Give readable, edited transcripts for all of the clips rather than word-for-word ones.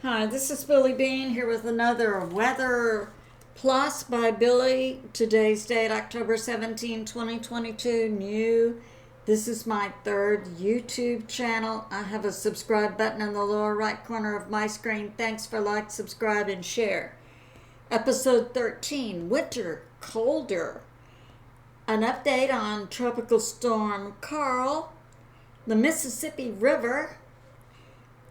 Hi, this is Billie Beene here with another Weather Plus by Billie. Today's date, October 17, 2022. New. This is my third YouTube channel. I have a subscribe button in the lower right corner of my screen. Thanks for like, subscribe, and share. Episode 13, Winter, Colder. An update on Tropical Storm Carl, the Mississippi River,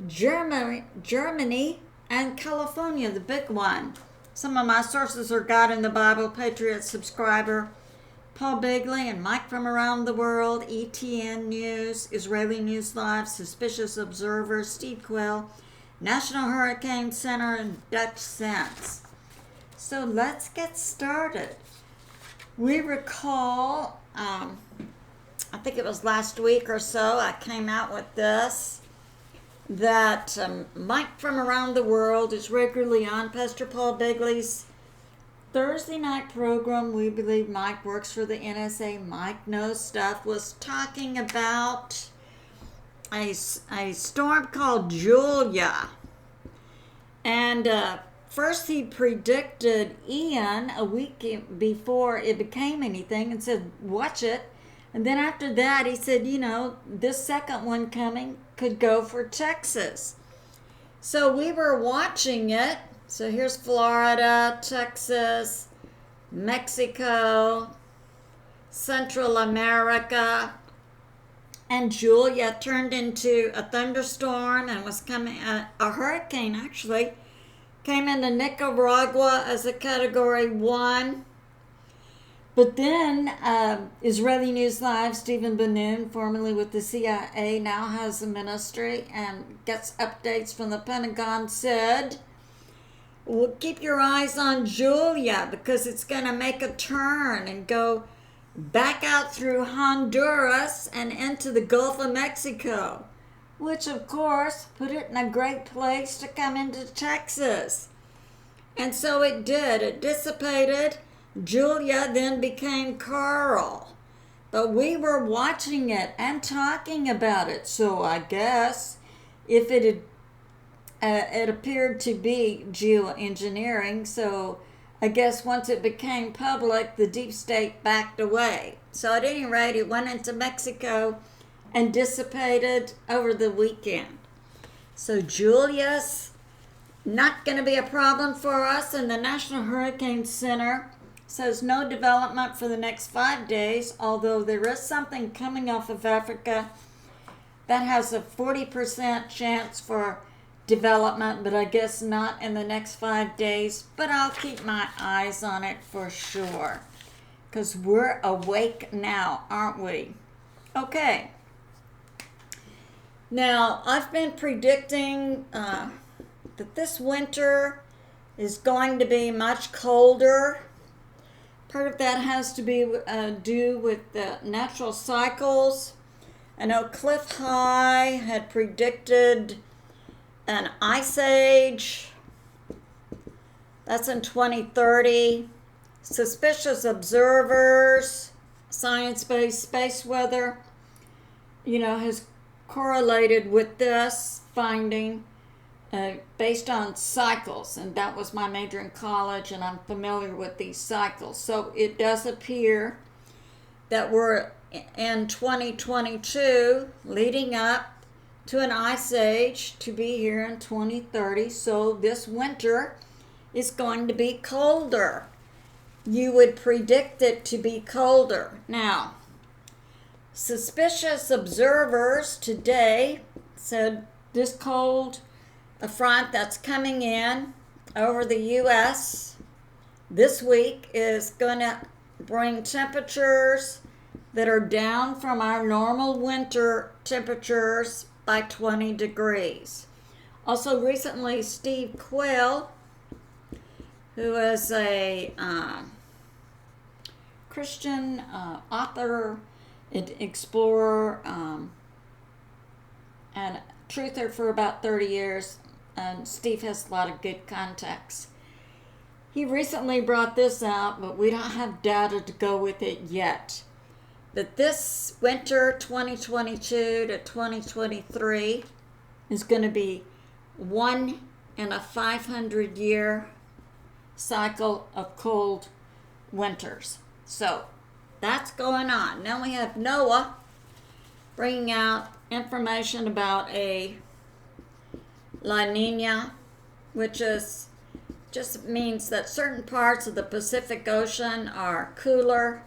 Germany, and California, the big one. Some of my sources are God in the Bible, Patriot Subscriber, Paul Begley and Mike from Around the World, E13 News, Israeli News Live, Suspicious Observer, Steve Quill, National Hurricane Center, and Dutchsinse. So let's get started. We recall, I think it was last week or so, I came out with this, that Mike from Around the World is regularly on Pastor Paul Begley's Thursday night program. We believe Mike works for the NSA. Mike knows stuff. Was talking about a storm called Julia. And first he predicted Ian a week before it became anything and said, watch it. And then after that, he said, this second one coming could go for Texas. So we were watching it. So here's Florida, Texas, Mexico, Central America. And Julia turned into a thunderstorm and was coming, a hurricane actually, came into Nicaragua as a Category 1. But then Israeli News Live, Stephen Ben-Nun, formerly with the CIA, now has a ministry and gets updates from the Pentagon, said, well, keep your eyes on Julia because it's going to make a turn and go back out through Honduras and into the Gulf of Mexico, which, of course, put it in a great place to come into Texas. And so it did. It dissipated. Julia then became Carl. But we were watching it and talking about it. So I guess if it appeared to be geoengineering, so I guess once it became public, the deep state backed away. So at any rate, it went into Mexico and dissipated over the weekend. So Julia's not going to be a problem for us, and the National Hurricane Center says no development for the next 5 days, although there is something coming off of Africa that has a 40% chance for development, but I guess not in the next 5 days. But I'll keep my eyes on it for sure, because we're awake now, aren't we? Okay. Now, I've been predicting that this winter is going to be much colder. Part of that has to be due with the natural cycles. I know Cliff High had predicted an ice age. That's in 2030. Suspicious observers, science-based space weather, has correlated with this finding based on cycles, and that was my major in college, and I'm familiar with these cycles. So it does appear that we're in 2022 leading up to an ice age to be here in 2030. So this winter is going to be colder. You would predict it to be colder. Now, suspicious observers today said this cold, a front that's coming in over the U.S. this week is going to bring temperatures that are down from our normal winter temperatures by 20 degrees. Also recently, Steve Quill, who is a Christian author, explorer, and truther for about 30 years, and Steve has a lot of good contacts. He recently brought this out, but we don't have data to go with it yet. That this winter 2022 to 2023 is going to be 1 in a 500-year cycle of cold winters. So that's going on. Now we have NOAA bringing out information about a La Nina, which is just means that certain parts of the Pacific Ocean are cooler,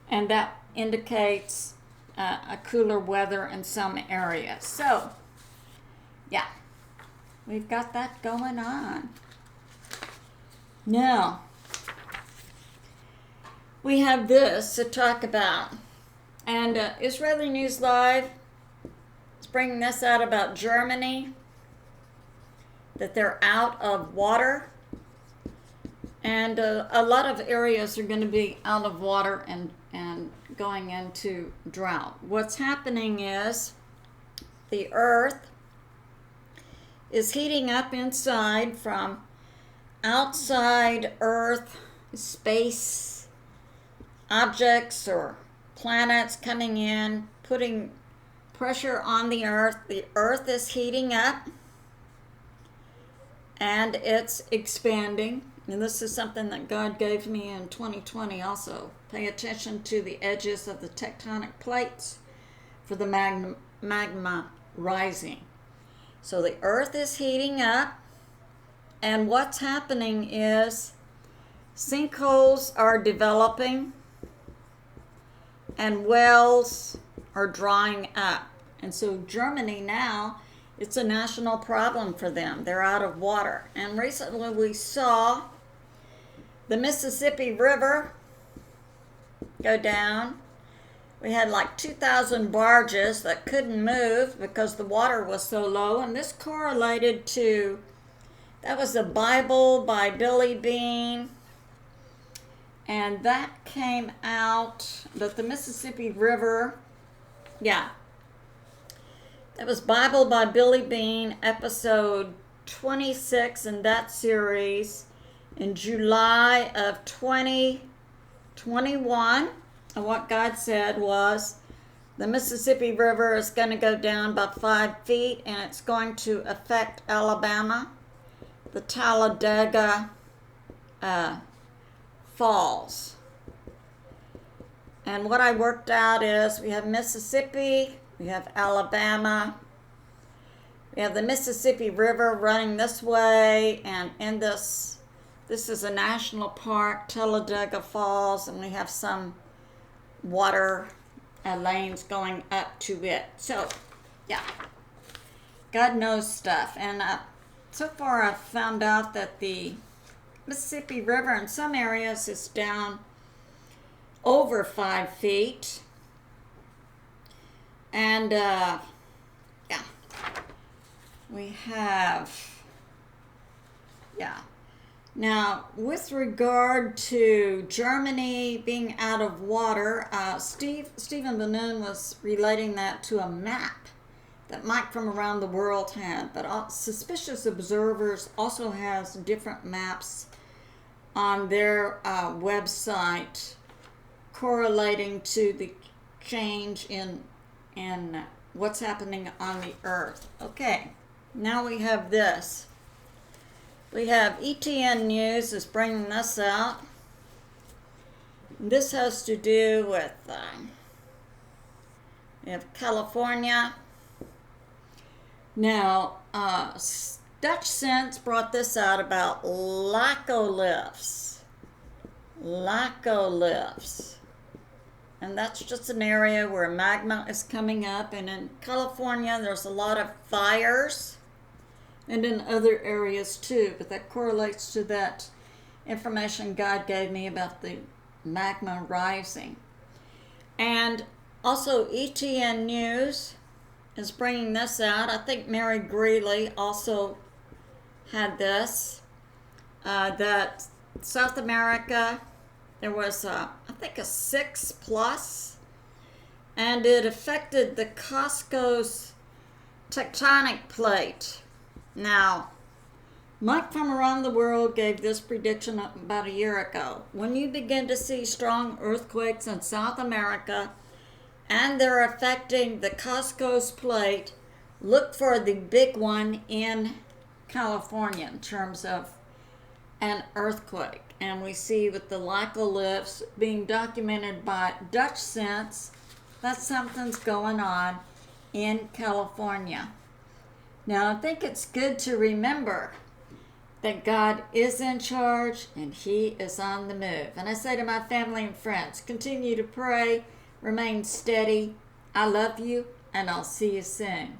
and that indicates a cooler weather in some areas. So, yeah, we've got that going on. Now, we have this to talk about. And Israeli News Live is bringing this out about Germany, that they're out of water. And a lot of areas are going to be out of water and going into drought. What's happening is the earth is heating up inside from outside earth, space, objects or planets coming in, putting pressure on the earth. The earth is heating up and it's expanding. And this is something that God gave me in 2020 also. Pay attention to the edges of the tectonic plates for the magma rising. So the earth is heating up, and what's happening is sinkholes are developing and wells are drying up. And so Germany now, it's a national problem for them. They're out of water. And recently we saw the Mississippi River go down. We had like 2,000 barges that couldn't move because the water was so low. And this correlated to, that was a Bible by Billie Beene. And that came out that the Mississippi River, that was Bible by Billie Beene, episode 26 in that series in July of 2021. And what God said was the Mississippi River is going to go down by 5 feet and it's going to affect Alabama, the Talladega Falls. And what I worked out is we have Mississippi, we have Alabama, we have the Mississippi River running this way, and in this is a national park, Talladega Falls, and we have some water lanes going up to it. So, God knows stuff. And so far I've found out that the Mississippi River in some areas is down over 5 feet. And, we have, Now, with regard to Germany being out of water, Stephen Ben-Nun was relating that to a map that Mike from Around the World had. But Suspicious Observers also has different maps on their website correlating to the change in what's happening on the earth. Okay, now we have this. We have E13 News is bringing this out. This has to do with, we have California. Now, Dutchsinse brought this out about laccoliths. And that's just an area where magma is coming up. And in California, there's a lot of fires. And in other areas too, but that correlates to that information God gave me about the magma rising. And also E13 News is bringing this out. I think Mary Greeley also had this, that South America, there was I think a 6+, and it affected the Costco's tectonic plate. Now, Mike from Around the World gave this prediction about a year ago. When you begin to see strong earthquakes in South America and they're affecting the Costco's plate, look for the big one in California in terms of an earthquake. And we see with the Leica lifts being documented by Dutchsinse that something's going on in California. Now, I think it's good to remember that God is in charge and He is on the move. And I say to my family and friends, continue to pray, remain steady. I love you, and I'll see you soon.